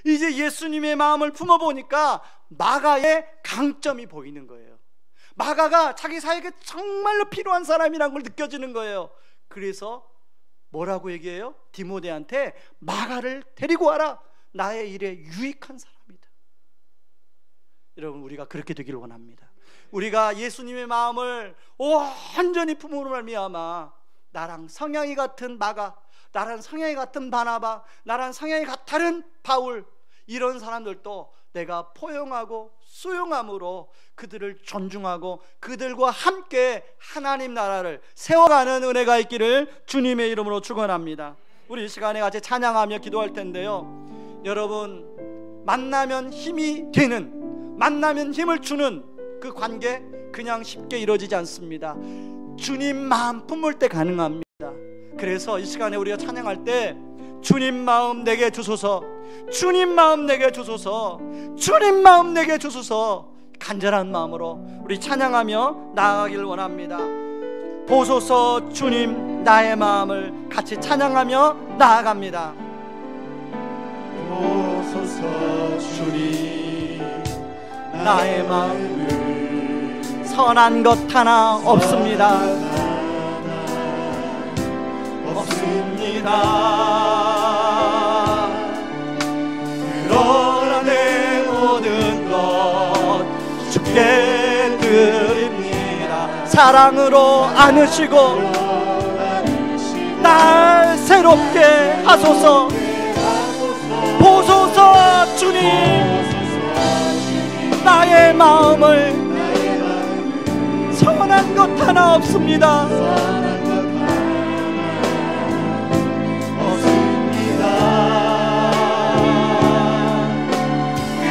이제 예수님의 마음을 품어보니까 마가의 강점이 보이는 거예요. 마가가 자기 사역에 정말로 필요한 사람이라는 걸 느껴지는 거예요. 그래서 뭐라고 얘기해요? 디모데한테 마가를 데리고 와라. 나의 일에 유익한 사람이다. 여러분, 우리가 그렇게 되기를 원합니다. 우리가 예수님의 마음을 완전히 품음으로 말미암아 나랑 성향이 같은 마가, 나랑 성향이 같은 바나바, 나랑 성향이 다른 바울, 이런 사람들도 내가 포용하고 수용함으로 그들을 존중하고 그들과 함께 하나님 나라를 세워가는 은혜가 있기를 주님의 이름으로 축원합니다. 우리 이 시간에 같이 찬양하며 기도할 텐데요, 여러분, 만나면 힘이 되는, 만나면 힘을 주는 그 관계 그냥 쉽게 이루어지지 않습니다. 주님 마음 품을 때 가능합니다. 그래서 이 시간에 우리가 찬양할 때 주님 마음 내게 주소서, 주님 마음 내게 주소서, 주님 마음 내게 주소서, 간절한 마음으로 우리 찬양하며 나아가길 원합니다. 보소서 주님, 나의 마음을 같이 찬양하며 나아갑니다. 보소서 주님, 나의 마음을 선한 것 하나 없습니다. 그러나 내 모든 것 주께 드립니다. 사랑으로 안으시고 날 새롭게 하소서. 보소서 주님, 나의 마음을 선한 것 하나 없습니다.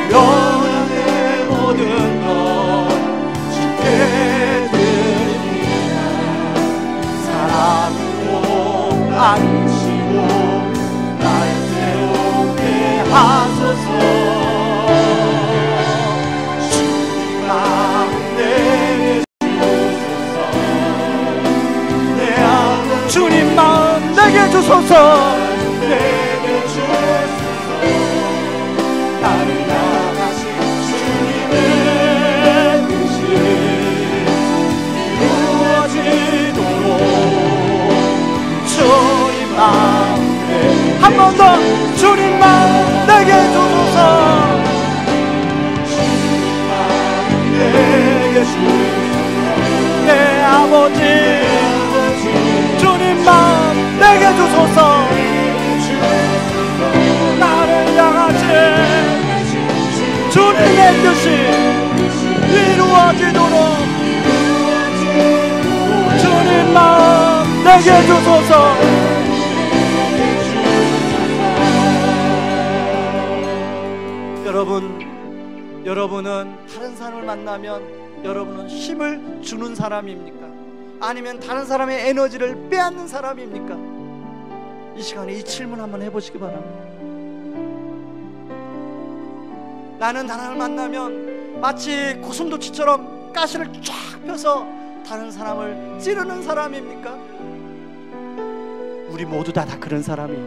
그러나 내 모든 것 주께 드립니다. 사랑으로 안으시고 날 새롭게 하소서. 주님 마음 내게 주소서. 내 아버지 주님 마음 내게 주소서. 내게 주소서. 나를 향하신 주님의 뜻이 이루어지도록 주님 마음, 한 번 더 주님 마음 내게 주소서. 주님 마음 내게 주소서. 내 아버지 주님 마음 내게 주소서. 나를 향하신 주님의 뜻이 이루어지도록 주님 마음 내게 주소서. 여러분은 다른 사람을 만나면 여러분은 힘을 주는 사람입니까? 아니면 다른 사람의 에너지를 빼앗는 사람입니까? 이 시간에 이 질문 한번 해보시기 바랍니다. 나는 하나님을 만나면 마치 고슴도치처럼 가시를 쫙 펴서 다른 사람을 찌르는 사람입니까? 우리 모두 다 그런 사람이에요.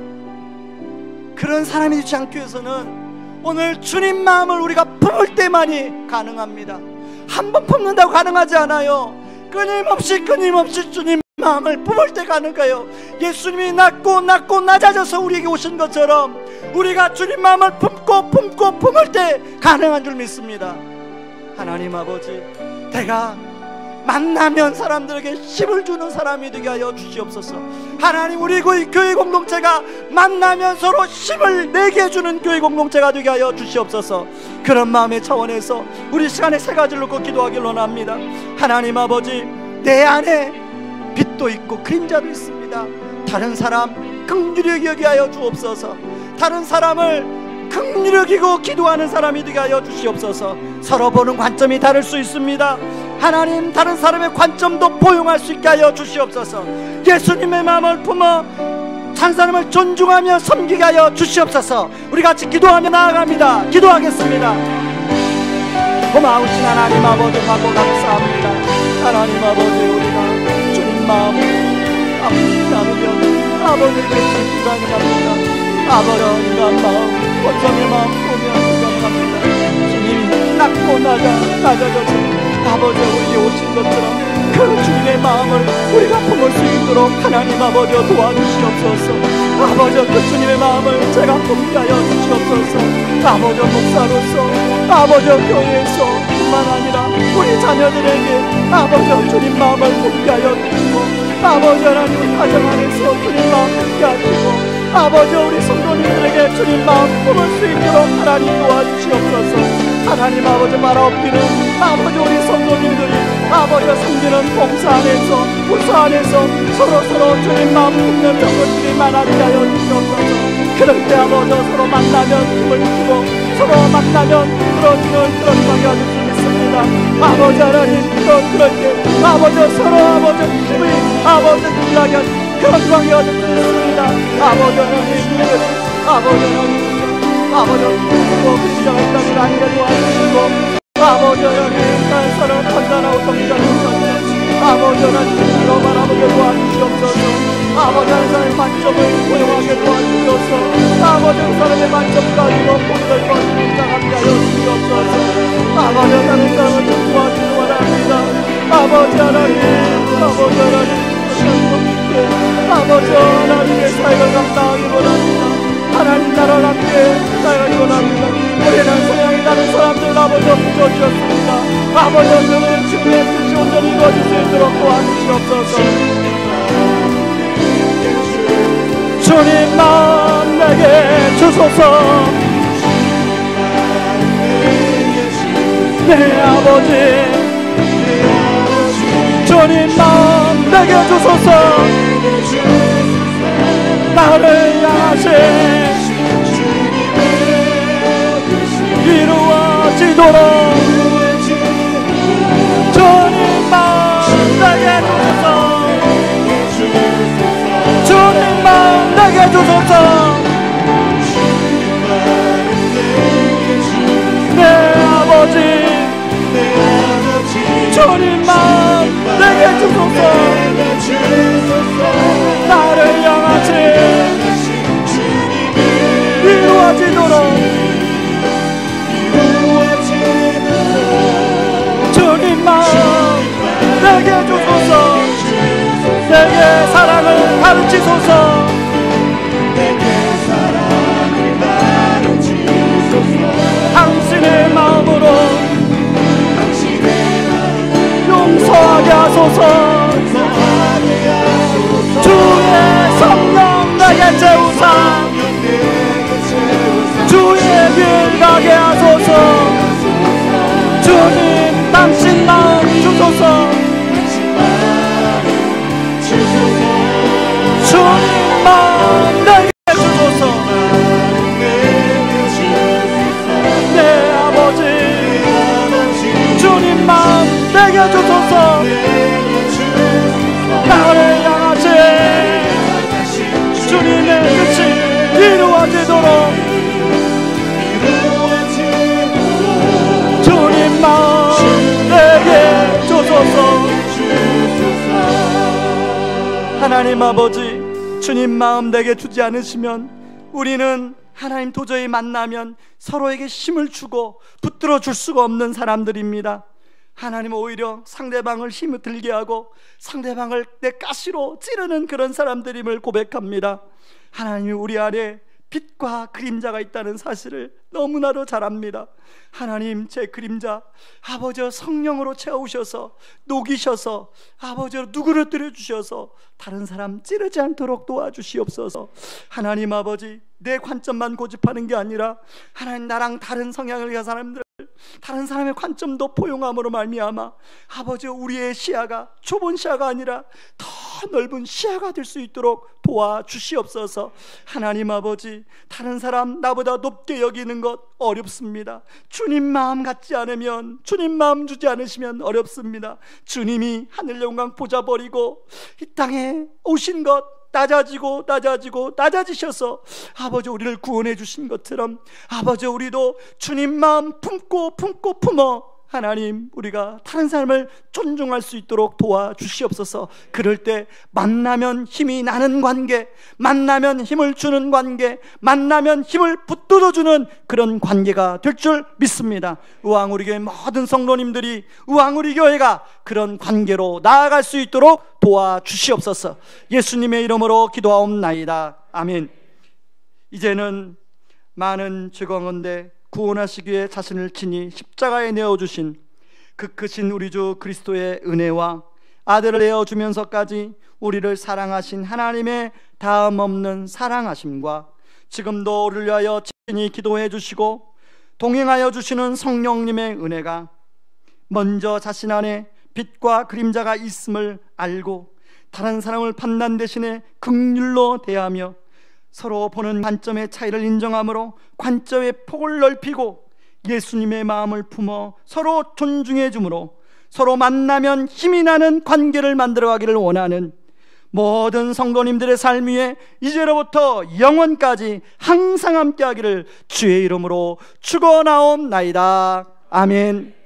그런 사람이 되지 않기 위해서는 오늘 주님 마음을 우리가 품을 때만이 가능합니다. 한 번 품는다고 가능하지 않아요. 끊임없이 주님 마음을 품을 때 가능해요. 예수님이 낮고 낮아져서 우리에게 오신 것처럼 우리가 주님 마음을 품고 품을 때 가능한 줄 믿습니다. 하나님 아버지, 내가 만나면 사람들에게 힘을 주는 사람이 되게 하여 주시옵소서. 하나님, 우리 교회 공동체가 만나면 서로 힘을 내게 해주는 교회 공동체가 되게 하여 주시옵소서. 그런 마음의 차원에서 우리 시간에 세 가지를 놓고 기도하기를 원합니다. 하나님 아버지, 내 안에 빛도 있고 그림자도 있습니다. 다른 사람 긍휼히 여기게 하여 주옵소서. 다른 사람을 긍휼히 여기고 기도하는 사람이 되게 하여 주시옵소서. 서로 보는 관점이 다를 수 있습니다. 하나님, 다른 사람의 관점도 포용할 수 있게 하여 주시옵소서. 예수님의 마음을 품어 한 사람을 존중하며 섬기게 하여 주시옵소서. 우리 같이 기도하며 나아갑니다. 기도하겠습니다. 고마우신 하나님 아버지, 하고 감사합니다. 하나님 아버지, 우리가 주님 마음을 나누며 아버지의 기도하는 겁니다. 아버지, 인간 마음, 권성의 마음 보며 기도합니다. 주님이 낮고 낮아져서 아버지, 우리에게 오신 것처럼 그 주님의 마음을 우리가 품을 수 있도록 하나님 아버지 도와주시옵소서. 아버지, 그 주님의 마음을 제가 품게 하여 주시옵소서. 아버지, 목사로서 아버지 교회에서 뿐만 아니라 우리 자녀들에게 아버지 주님 마음을 품게 하여 주시고, 아버지 하나님 가정 안에서 주님 마음 품게 하시고, 아버지 우리 성도님들에게 주님 마음 품을 수 있도록 하나님 도와주시옵소서. 하나님 아버지, 말아엎기는 아버지 우리 성도님들이 아버지 섬기는 봉사 안에서 부서 안에서 서로 주님 마음 품는 성도들이 많아지게 하여 주시옵소서. 그럴 때 아버지 서로 만나면 힘을 주고 서로 만나면 풀어주는 그런 관계가 될 수 있습니다. 아버지 하나님, 그럴 때 아버지 서로 아버지 힘이 아버지 일하게 하시고 그런 관계가 될 수 있습니다. 아버지 하나님, 아버지 하나님, 아버지 그리고 그 시작을 땅을 아니게 도와주시고, 아버지 하나님 나의 사랑 판단하고 성장하는 것입니다. 아버지 하나님 그로 바라보게 도와주시옵소서. 아버지 하나님의 만점을 고용하게 도와주시옵소서. 아버지 그 사람의 만점 가지고 본들 것을 장하게 하여 주시옵소서. 아버지 하나님 사랑을 좀 도와주시기 원합니다. 아버지 하나님, 아버지 하나님, 아버지 하나님의 사역을 감당하기 원합니다. 하나님 나라를 함께 사역하기 원합니다. 우리는 소양이 다른 사람들 아버지 붙여주셨습니다. 아버지 저는 주님의 뜻이 온전히 이루어질 수 있도록 도와주시옵소서. 주님만 내게 주소서. 내 아버지, 주님만 내게 주소서. 나를 향하신 이루어지도록 주님만 내게 주소서. 주님만 내게 주소서. 내 아버지, 주님만 내게 주소서. 나를 향하신 이루어지도록 주님만 내게 주소서. 내게 사랑을 가르치소서. 당신의 마음으로 용서하게 하소서. 주의 성령 내게 채우사. 주의 길 가게 하소서. 주님 당신 마음 주소서. 주님 마음 내게 주소서. 내 아버지, 주님 마음 내게 주소서. 하나님 아버지, 주님 마음 내게 주지 않으시면 우리는 하나님 도저히 만나면 서로에게 힘을 주고 붙들어 줄 수가 없는 사람들입니다. 하나님 오히려 상대방을 힘을 들게 하고 상대방을 내 가시로 찌르는 그런 사람들임을 고백합니다. 하나님이 우리 안에 빛과 그림자가 있다는 사실을 너무나도 잘 압니다. 하나님, 제 그림자 아버지 성령으로 채우셔서 녹이셔서 아버지 누구를 들여주셔서 다른 사람 찌르지 않도록 도와주시옵소서. 하나님 아버지, 내 관점만 고집하는 게 아니라 하나님 나랑 다른 성향을 가진 사람들, 다른 사람의 관점도 포용함으로 말미암아 아버지 우리의 시야가 좁은 시야가 아니라 더 넓은 시야가 될 수 있도록 도와주시옵소서. 하나님 아버지, 다른 사람 나보다 높게 여기는 것 어렵습니다. 주님 마음 갖지 않으면, 주님 마음 주지 않으시면 어렵습니다. 주님이 하늘 영광 보좌버리고 이 땅에 오신 것 낮아지고 낮아지셔서 아버지 우리를 구원해 주신 것처럼 아버지 우리도 주님 마음 품고 품어 하나님 우리가 다른 사람을 존중할 수 있도록 도와주시옵소서. 그럴 때 만나면 힘이 나는 관계, 만나면 힘을 주는 관계, 만나면 힘을 붙들어주는 그런 관계가 될 줄 믿습니다. 우왕우리교회 모든 성도님들이 우왕우리교회가 그런 관계로 나아갈 수 있도록 도와주시옵소서. 예수님의 이름으로 기도하옵나이다. 아멘. 이제는 많은 죄광원대 구원하시기 위해 자신을 친히 십자가에 내어주신 그 크신 우리 주 그리스도의 은혜와 아들을 내어주면서까지 우리를 사랑하신 하나님의 다음 없는 사랑하심과 지금도 우리를 위하여 친히 기도해 주시고 동행하여 주시는 성령님의 은혜가 먼저 자신 안에 빛과 그림자가 있음을 알고 다른 사람을 판단 대신에 긍휼로 대하며 서로 보는 관점의 차이를 인정함으로 관점의 폭을 넓히고 예수님의 마음을 품어 서로 존중해 주므로 서로 만나면 힘이 나는 관계를 만들어가기를 원하는 모든 성도님들의 삶 위에 이제로부터 영원까지 항상 함께하기를 주의 이름으로 축원하옵나이다. 아멘.